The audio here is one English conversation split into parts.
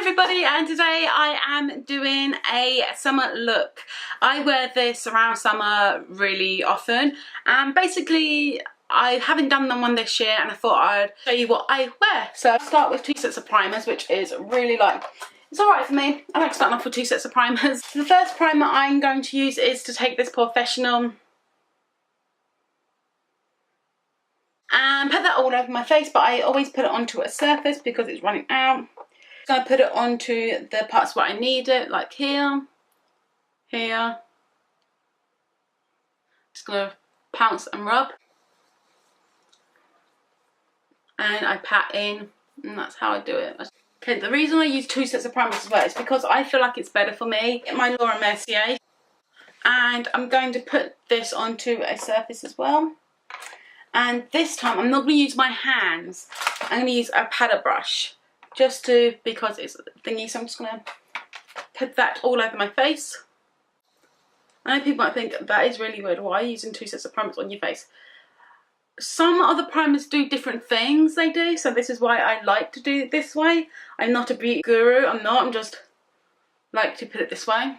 everybody, and today I am doing a summer look. I wear this around summer really often, and basically I haven't done one this year, and I thought I'd show you what I wear. So I'll start with 2 sets of primers, which is really like, it's alright for me. I like starting off with 2 sets of primers. The first primer I'm going to use is to take this Porefessional and put that all over my face, but I always put it onto a surface because it's running out. I'm going to put it onto the parts where I need it, like here, here. Just going to pounce and rub. And I pat in, and that's how I do it. Okay, the reason I use 2 sets of primers as well is because I feel like it's better for me. Get my Laura Mercier. And I'm going to put this onto a surface as well. And this time I'm not going to use my hands. I'm going to use a paddle brush. Because it's thingy, so I'm just going to put that all over my face. I know people might think that is really weird. Why are you using 2 sets of primers on your face? Some other primers do different things, they do. So this is why I like to do it this way. I'm not a beauty guru, I'm just like to put it this way.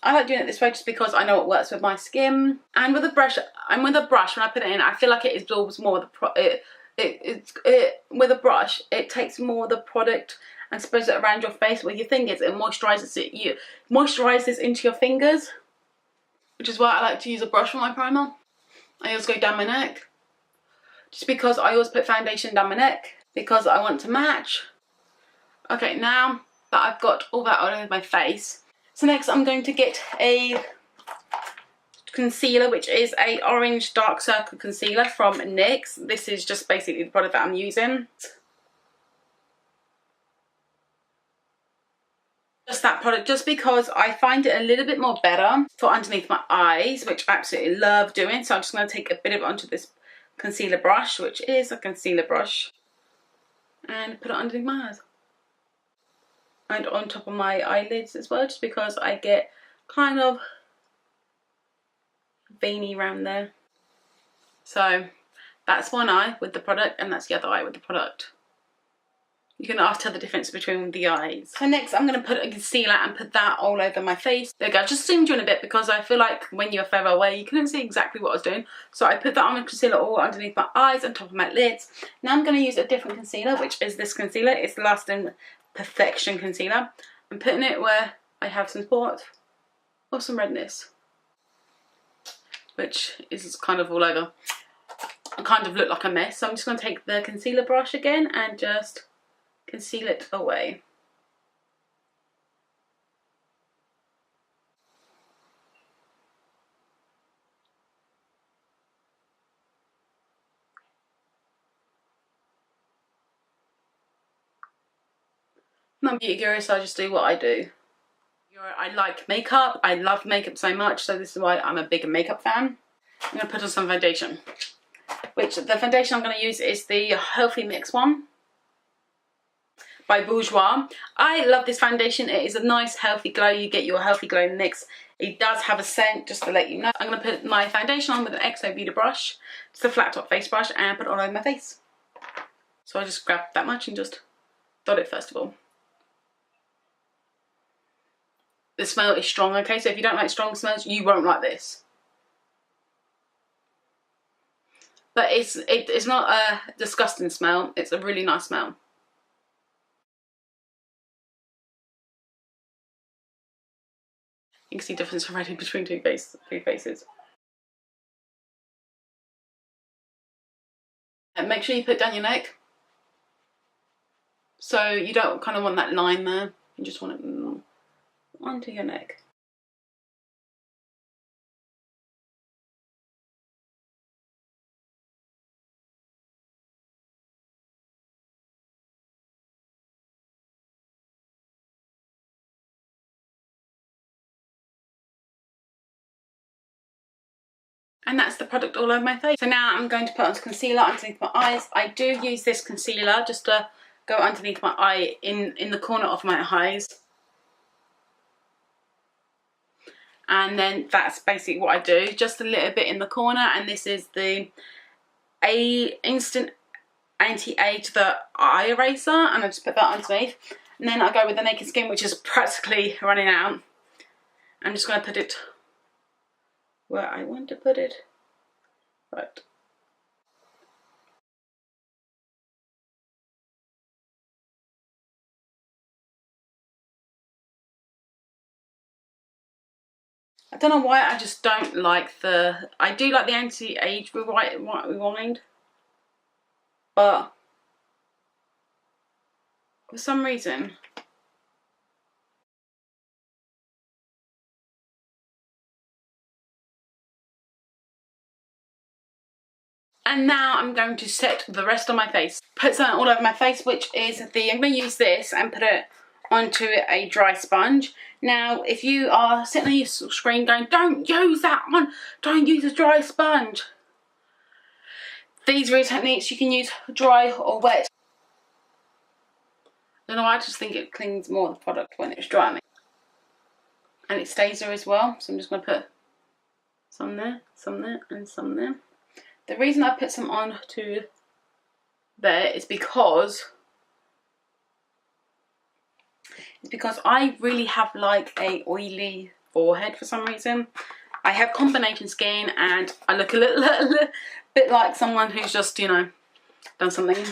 I like doing it this way just because I know it works with my skin. And with a brush, when I put it in, I feel like it absorbs more of the with a brush, it takes more of the product and spreads it around your face. With your fingers, it moisturizes it. You moisturizes into your fingers, which is why I like to use a brush for my primer. I always go down my neck, just because I always put foundation down my neck because I want to match. Okay, now that I've got all that all over my face, so next I'm going to get a concealer, which is a orange dark circle concealer from NYX. This is just basically the product that I'm using. Just that product, just because I find it a little bit more better for underneath my eyes, which I absolutely love doing. So I'm just going to take a bit of it onto this concealer brush, which is a concealer brush, and put it underneath my eyes and on top of my eyelids as well, just because I get kind of veiny around there. So that's one eye with the product, and that's the other eye with the product. You can tell the difference between the eyes. So next I'm going to put a concealer and put that all over my face. There you go, I just zoomed you in a bit because I feel like when you're further away you couldn't see exactly what I was doing. So I put that on the concealer all underneath my eyes and top of my lids. Now I'm going to use a different concealer, which is this concealer. It's Lasting Perfection Concealer. I'm putting it where I have some spots or some redness, which is kind of all over. I kind of look like a mess. So I'm just going to take the concealer brush again and just conceal it away. I'm not a beauty guru, so I just do what I do. I like makeup. I love makeup so much, so this is why I'm a big makeup fan. I'm going to put on some foundation, which the foundation I'm going to use is the Healthy Mix one by Bourjouis. I love this foundation. It is a nice healthy glow. You get your healthy glow mix. It does have a scent, just to let you know. I'm going to put my foundation on with an XO Beauty brush, just a flat top face brush, and put it all over my face. So I just grab that much and just dot it first of all. The smell is strong, okay? So if you don't like strong smells, you won't like this. But it's not a disgusting smell. It's a really nice smell. You can see the difference already between two faces. And make sure you put down your neck. So you don't kind of want that line there. You just want it onto your neck. And that's the product all over my face. So now I'm going to put on concealer underneath my eyes. I do use this concealer just to go underneath my eye, in the corner of my eyes. And then that's basically what I do, just a little bit in the corner. And this is the Instant Anti-Age the eye eraser, and I just put that underneath. And then I go with the Naked Skin, which is practically running out. I'm just going to put it where I want to put it. Right. I don't know why, I just don't like the... I do like the anti-age rewind, but for some reason... And now I'm going to set the rest of my face. Put something all over my face, which is the... I'm going to use this and put it onto a dry sponge. Now, if you are sitting on your screen going, don't use that one, don't use a dry sponge. These are techniques you can use dry or wet. I don't know, I just think it cleans more of the product when it's dry. And it stays there as well. So I'm just going to put some there, and some there. The reason I put some on to there is because I really have like a oily forehead for some reason. I have combination skin and I look a little bit like someone who's just, you know, done something.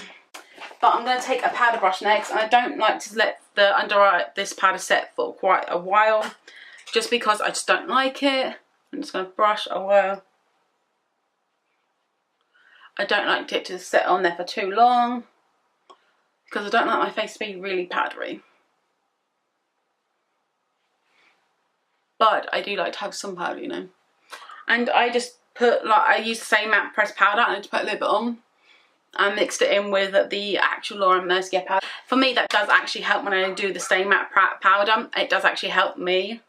But I'm going to take a powder brush next, and I don't like to let the under eye, this powder set for quite a while, just because I just don't like it. I'm just going to brush a while. I don't like it to set on there for too long, because I don't like my face to be really powdery. But I do like to have some powder, you know. And I just put, like, I use the same matte pressed powder, and I just put a little bit on. I mixed it in with the actual Laura Mercier powder. For me, that does actually help when I do the Stay Matte powder. It does actually help me.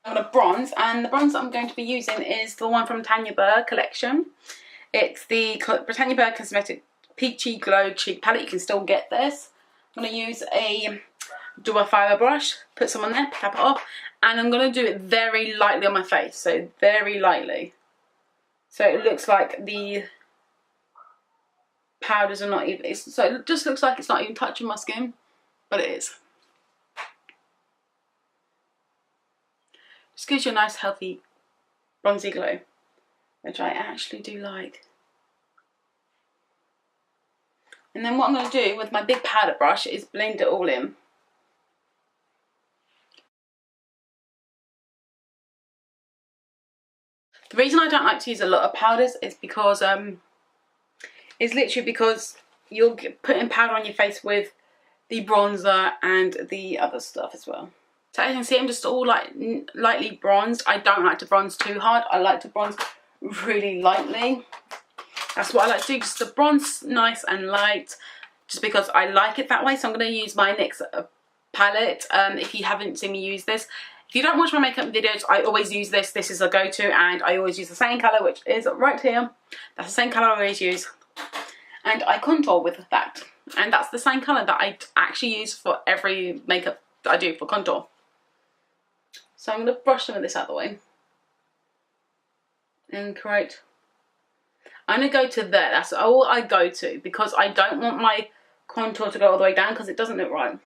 I'm going to bronze, and the bronze that I'm going to be using is the one from Tanya Burr collection. It's the Tanya Burr Cosmetic Peachy Glow Cheek Palette. You can still get this. I'm going to use a dual fibre brush, put some on there, tap it off, and I'm going to do it very lightly on my face. So very lightly. So it looks like the powders are not even, so it just looks like it's not even touching my skin, but it is. Just gives you a nice healthy bronzy glow, which I actually do like. And then what I'm going to do with my big powder brush is blend it all in. The reason I don't like to use a lot of powders is because it's literally because you're putting powder on your face with the bronzer and the other stuff as well. So as you can see, I'm just all like lightly bronzed. I don't like to bronze too hard. I like to bronze really lightly. That's what I like to do, just to bronze nice and light, just because I like it that way. So I'm going to use my NYX palette. If you haven't seen me use this, if you don't watch my makeup videos, I always use this. This is a go-to, and I always use the same colour, which is right here. That's the same colour I always use. And I contour with that. And that's the same colour that I actually use for every makeup that I do for contour. So I'm going to brush some of this out of the way. And create... I'm going to go to there. That's all I go to, because I don't want my contour to go all the way down, because it doesn't look right.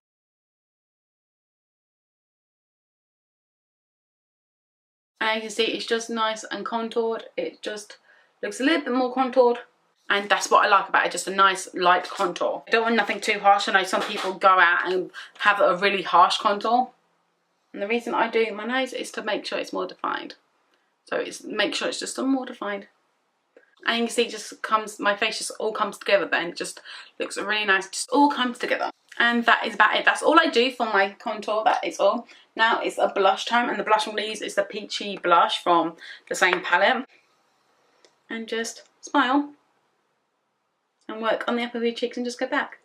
And you can see it's just nice and contoured. It just looks a little bit more contoured. And that's what I like about it, just a nice light contour. I don't want nothing too harsh. I know some people go out and have a really harsh contour. And the reason I do my nose is to make sure it's more defined. So it's make sure it's just more defined. And you can see it just comes, my face just all comes together then. It just looks really nice, just all comes together. And that is about it. That's all I do for my contour, that is all. Now it's a blush time, and the blush I'm going to use is the Peachy blush from the same palette. And just smile. And work on the upper of your cheeks and just go back.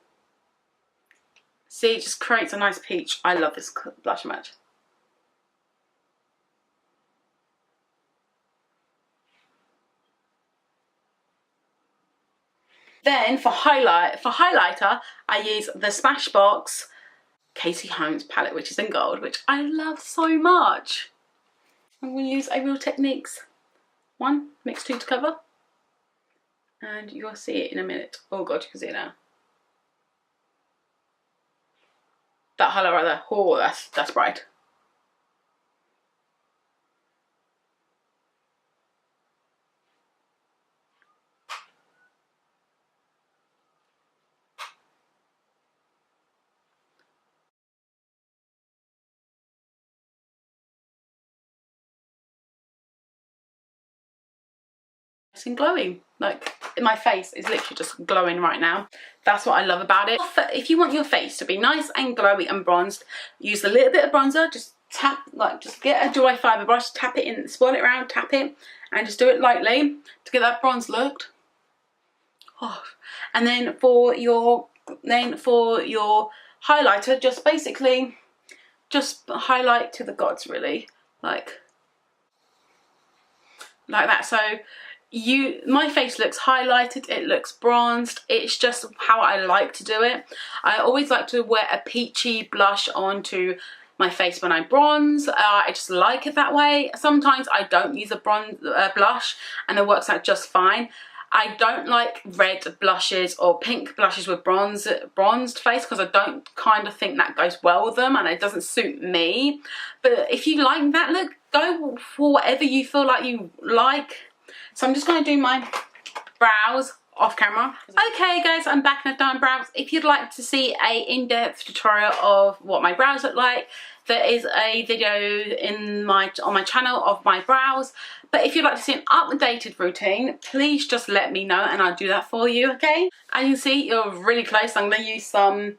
See, it just creates a nice peach. I love this blush match. Then for highlighter, I use the Smashbox Cassie Holmes palette, which is in gold, which I love so much. I'm going to use a Real Techniques one, mix 2 to cover. And you'll see it in a minute. Oh god, you can see it now. That highlight right there. Oh, that's bright. And glowing, like my face is literally just glowing right now. That's what I love about it. If you want your face to be nice and glowy and bronzed, use a little bit of bronzer. Just tap, like, just get a dry fibre brush, tap it in, swirl it around, tap it, and just do it lightly to get that bronze look. Oh. And then for your highlighter, just basically just highlight to the gods, really, like that. So my face looks highlighted, it looks bronzed. It's just how I like to do it. I always like to wear a peachy blush onto my face when I bronze. I just like it that way. Sometimes I don't use a blush and it works out just fine. I don't like red blushes or pink blushes with bronzed face, because I don't kind of think that goes well with them and it doesn't suit me. But if you like that look, go for whatever you feel like you like. So I'm just going to do my brows off camera. Okay guys, I'm back and I've done brows. If you'd like to see a in-depth tutorial of what my brows look like, there is a video on my channel of my brows. But if you'd like to see an updated routine, please just let me know and I'll do that for you, okay? As you can see, you're really close. I'm going to use some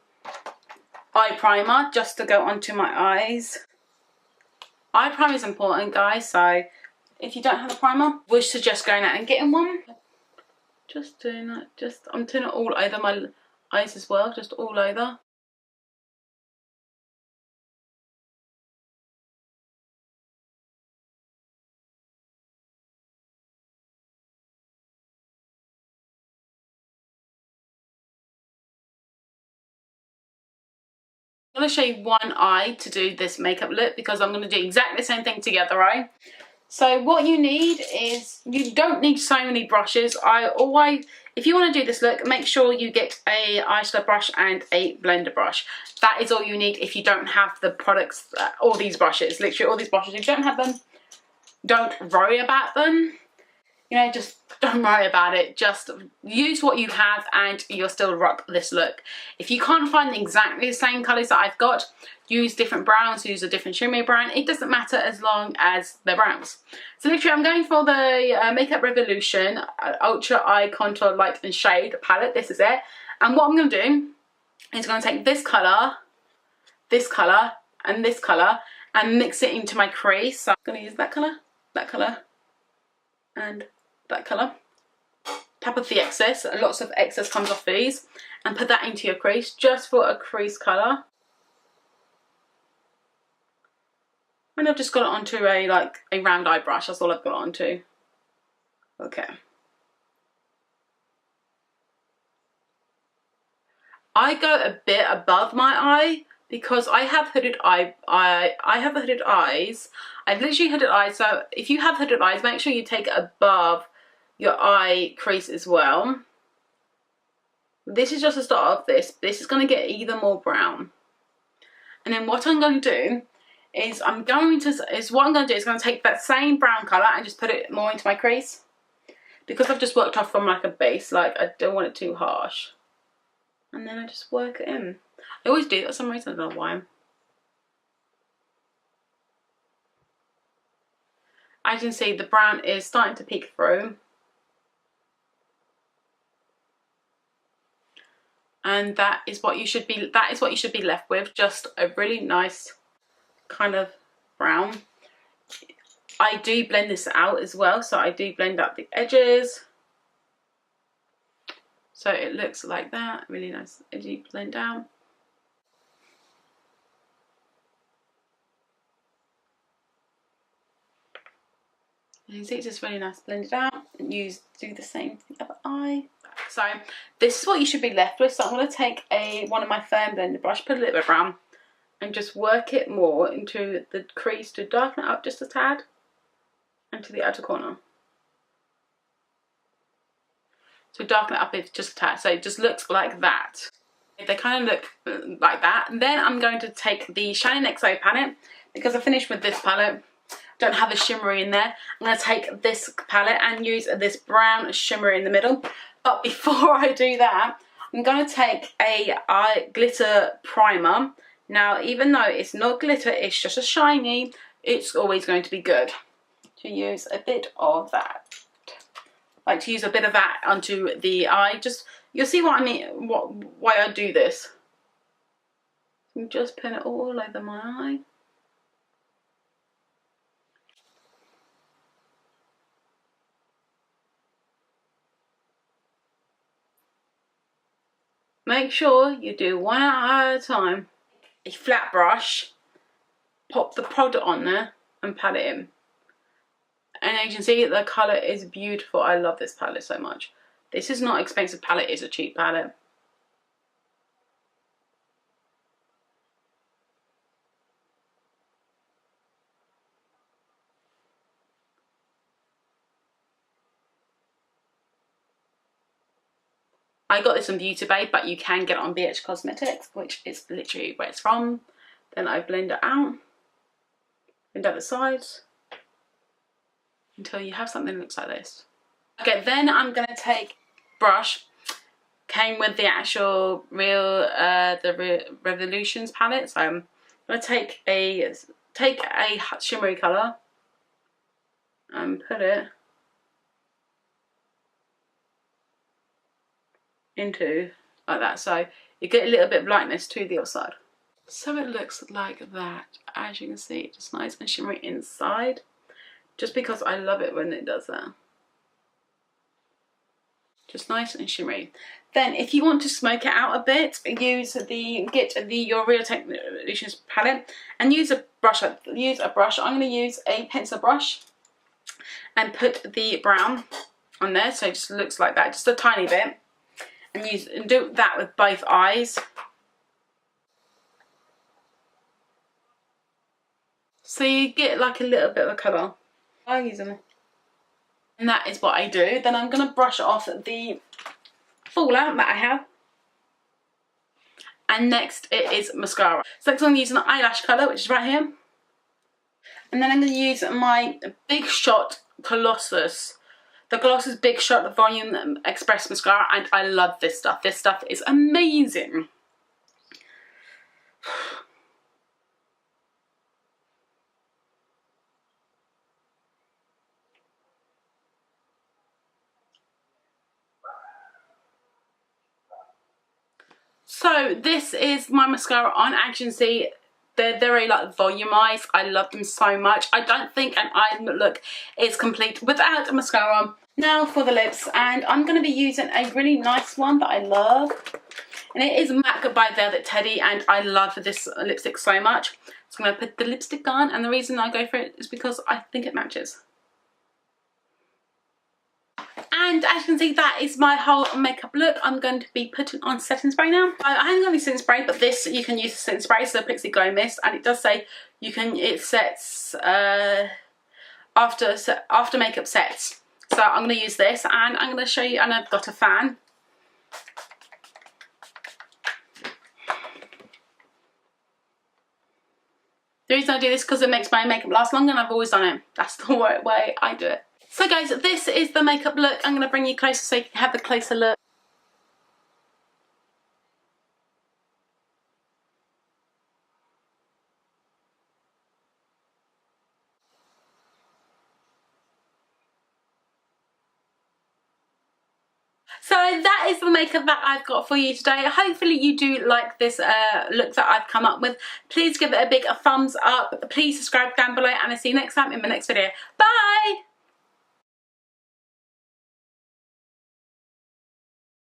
eye primer just to go onto my eyes. Eye primer is important, guys, so if you don't have a primer, would suggest going out and getting one. Just doing that, I'm doing it all over my eyes as well, just all over. I'm going to show you one eye to do this makeup look, because I'm going to do exactly the same thing to the other eye. So what you need is, you don't need so many brushes. If you want to do this look, make sure you get a eyeshadow brush and a blender brush. That is all you need if you don't have the products, all these brushes, literally all these brushes. If you don't have them, don't worry about them. You know, just don't worry about it. Just use what you have and you'll still rock this look. If you can't find exactly the same colours that I've got, use different browns, use a different shimmery brown. It doesn't matter as long as they're browns. So literally I'm going for the Makeup Revolution Ultra Eye Contour Light and Shade palette. This is it. And what I'm going to do is going to take this colour, and this colour and mix it into my crease. So I'm going to use that colour, and that colour. Tap off the excess, lots of excess comes off these, and put that into your crease just for a crease colour. And I've just got it onto a round eye brush. That's all I've got it onto. Okay. I go a bit above my eye because I have hooded eye. I have hooded eyes. I've literally hooded eyes. So if you have hooded eyes, make sure you take it above your eye crease as well. This is just the start of this. This is going to get even more brown. And then what I'm going to do is I'm going to take that same brown colour and just put it more into my crease, because I've just worked off from like a base, like I don't want it too harsh. And then I just work it in. I always do that for some reason, I don't know why. As you can see, the brown is starting to peek through. And that is what you should be left with, just a really nice kind of brown. I do blend this out as well, so I do blend out the edges. So it looks like that, really nice edgy blend out. And you see it's just really nice blended out, and do the same for the other eye. So this is what you should be left with. So I'm going to take one of my firm blender brush, put a little bit of brown, and just work it more into the crease to darken it up just a tad, and to the outer corner. So darken it up just a tad, so it just looks like that. They kind of look like that. And then I'm going to take the Charleane Knott palette, because I finished with this palette. Don't have a shimmery in there. I'm going to take this palette and use this brown shimmery in the middle. But before I do that, I'm going to take a eye glitter primer. Now, even though it's not glitter, it's just a shiny, it's always going to be good to use a bit of that. I like to use a bit of that onto the eye. Just, you'll see what I mean, why I do this. I'm just putting it all over my eye. Make sure you do one at a time. A flat brush, pop the product on there and pat it in. And as you can see, the colour is beautiful. I love this palette so much. This is not an expensive palette, it's a cheap palette. I got this on Beauty Bay, but you can get it on BH Cosmetics, which is literally where it's from. Then I blend it out, blend out the sides, until you have something that looks like this. Okay, then I'm going to take brush, came with the actual Revolutions palette, so I'm going to take a shimmery colour and put it into like that, so you get a little bit of lightness to the other side. So it looks like that. As you can see, just nice and shimmery inside, just because I love it when it does that. Just nice and shimmery. Then if you want to smoke it out a bit, get your Real Techniques palette and use a brush. I'm going to use a pencil brush and put the brown on there, so it just looks like that, just a tiny bit. And do that with both eyes. So you get like a little bit of a colour. I'm using it. And that is what I do. Then I'm going to brush off the fallout that I have. And next it is mascara. So next I'm using the eyelash colour, which is right here. And then I'm going to use my Big Shot Colossus. The Colossus Big Shot, the Volume Express Mascara, and I love this stuff. This stuff is amazing. So this is my mascara on. As you can see, they're very like volumized. I love them so much. I don't think an eye look is complete without a mascara on. Now for the lips, and I'm going to be using a really nice one that I love, and it is MAC by Velvet Teddy, and I love this lipstick so much. So I'm going to put the lipstick on, and the reason I go for it is because I think it matches. And as you can see, that is my whole makeup look. I'm going to be putting on setting spray now. I haven't got any setting spray, but this you can use the setting spray, so the Pixi Glow Mist, and it does say it sets after makeup sets. So I'm going to use this, and I'm going to show you, and I've got a fan. The reason I do this is because it makes my makeup last longer, and I've always done it. That's the way I do it. So guys, this is the makeup look. I'm going to bring you closer so you can have a closer look. So that is the makeup that I've got for you today. Hopefully you do like this look that I've come up with. Please give it a big thumbs up. Please subscribe down below, and I'll see you next time in my next video. Bye!